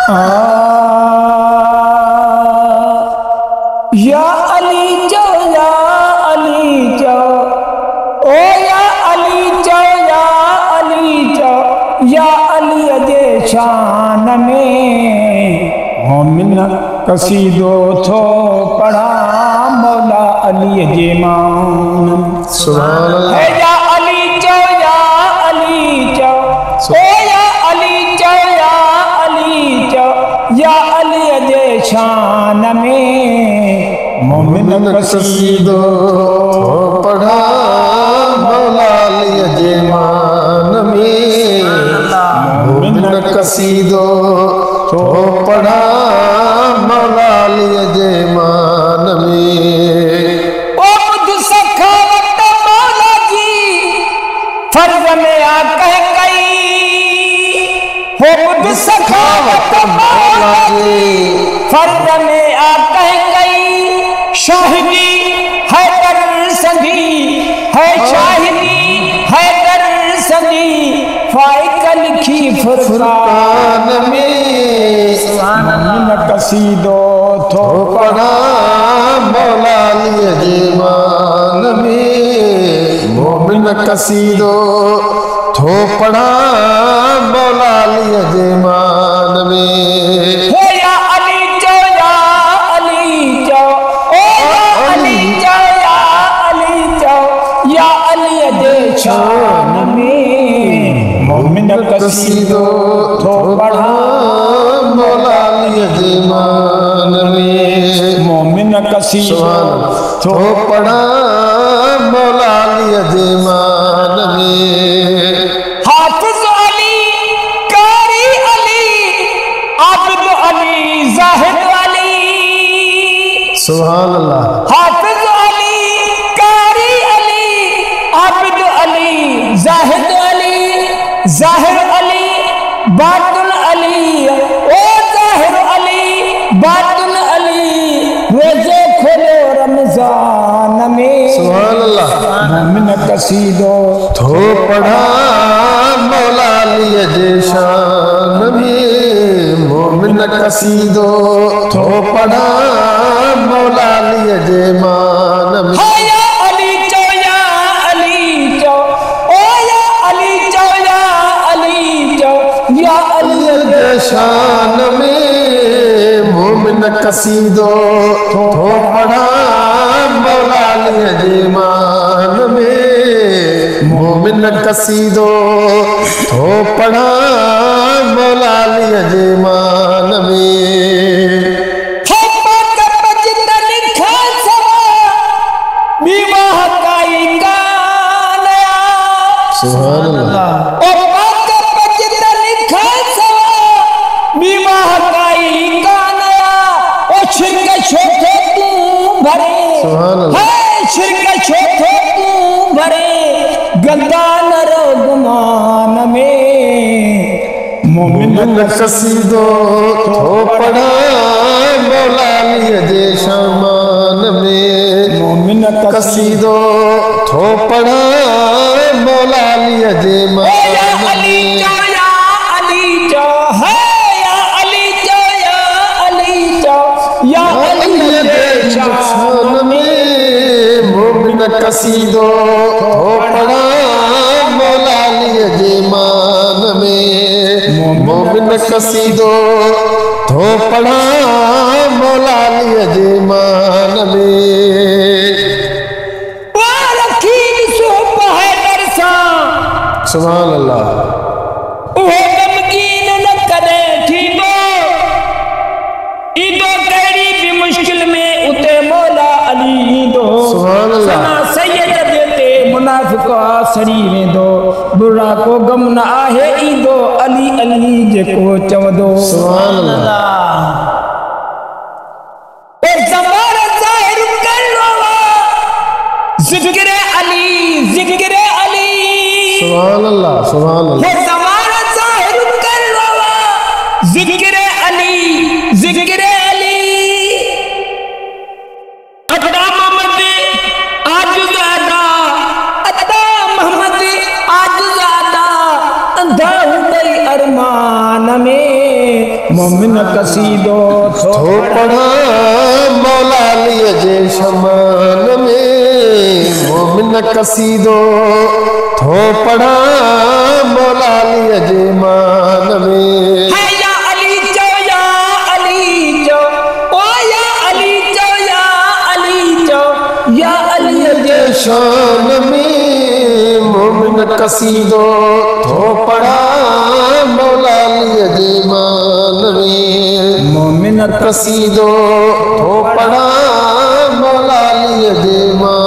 या अली चो या अली चो, ओ या अली चो या अली चो, या अली जे शान में मोमिन कसीदो थो पढ़ा मौला अली जे मान। सुभान अल्लाह। है या अली चो या अली चो, ओ या अली चो या अली चो, या अली जे शान में मोमिन कसीदो थो पढ़ा मौला अली जे मान में। मोमिन कसीदो थो पढ़ा मौला अली जे मान में। ओ बुध सखावत मौला जी फर्ज में आ कह गई, हो बुध सखावत मौला जी फर्ज में आ कह गई। शाहिदी है कर संगी है, शाहिदी है कर संगी फाइक लिखी फुरकान में। मोमिन कसीदो थो पढ़ा मौला अली जे मान में। मोमिन कसीदो थो पढ़ा मौला अली जे मान में। हो या अली चो या अली चो, ओ या अली चो या अली चो, या अली जे शान में मोमिन कसीदो थो पढ़ा मौला अली जे मान में। मोमिन कसीदो थो पढ़ा मौला अली जे मान में। हाफिज अली, कारी अली, आबिद अली, जाहिद अली। सुभान अल्लाह। हाफिज अली, कारी अली, आबिद अली, जाहिद अली, जाहिर अली, बातिन अली, ओ जाहिर अली, बातिन अली, रोजे खोलो रमजान में। सुभान अल्लाह। मोमिन कसीदो थो पढ़ा मौला अली जे शान में। मोमिन कसीदो थो पढ़ा मौला अली जे मान में। या अली चो या अली चो, ओ या अली चो या अली चो, या अली जे शान में। मोमिन कसीदो थो पढ़ा मौला अली जे मान में। मोमिन कसीदो थो पढ़ा मौला अली जे मान में। सुभान अल्लाह। ओ पाक बचित लिखा सवा बीमा हकाई का नया, ओ शिरक छोटे तू भरे। सुभान अल्लाह। है शिरक छोटे तू भरे, गंदा नर गुमान में। मोमिन कसीदो थो पढ़ा मौला अली जे शान में। मोमिन कसीदो थो पढ़ा मौला अली जे मान में। या अली चो है या अली चो या अली चो, या अली जे शान में। मोमिन कसीदो थो पढ़ा मौला अली जे मान में। मोमिन कसीदो थो पढ़ा मौला अली जे मान में। सुभान अल्लाह। उहे गमगीन न कदे थींदो, ईंदो कहिड़ी बि मुश्किल में उते मौला अली ईंदो। सुभान अल्लाह। सना सैयद ते मुनाफ़िक़ आसरी वेंदो, बुरा को गम न आहे ईंदो अली अली जेको चवंदो। सुभान अल्लाह। ओ ज़बान ज़ाहिर करो ज़िक्र अली, ज़िक्र अली। सुभान अल्लाह। सुभान अल्लाह। ये ज़माना ज़ाहिर कर रहा ज़िक्र अली, ज़िक्र अली। अता मोहम्मद आज ज़्यादा, अता मोहम्मद आज ज़्यादा, अंधा हुई अरमान में। मोमिन मोमिन कसीदो थो पढ़ा मौला अली जे शमान में मोमिन कसीदो थो पढ़ा मौला अली जे मान में है या अली चो या अली चो ओ या अली चो या अली चो या अली जे शान में मोमिन कसीदो थो पढ़ा मौला अली जे मान में मोमिन कसीदो थो पढ़ा मौला अली जे मान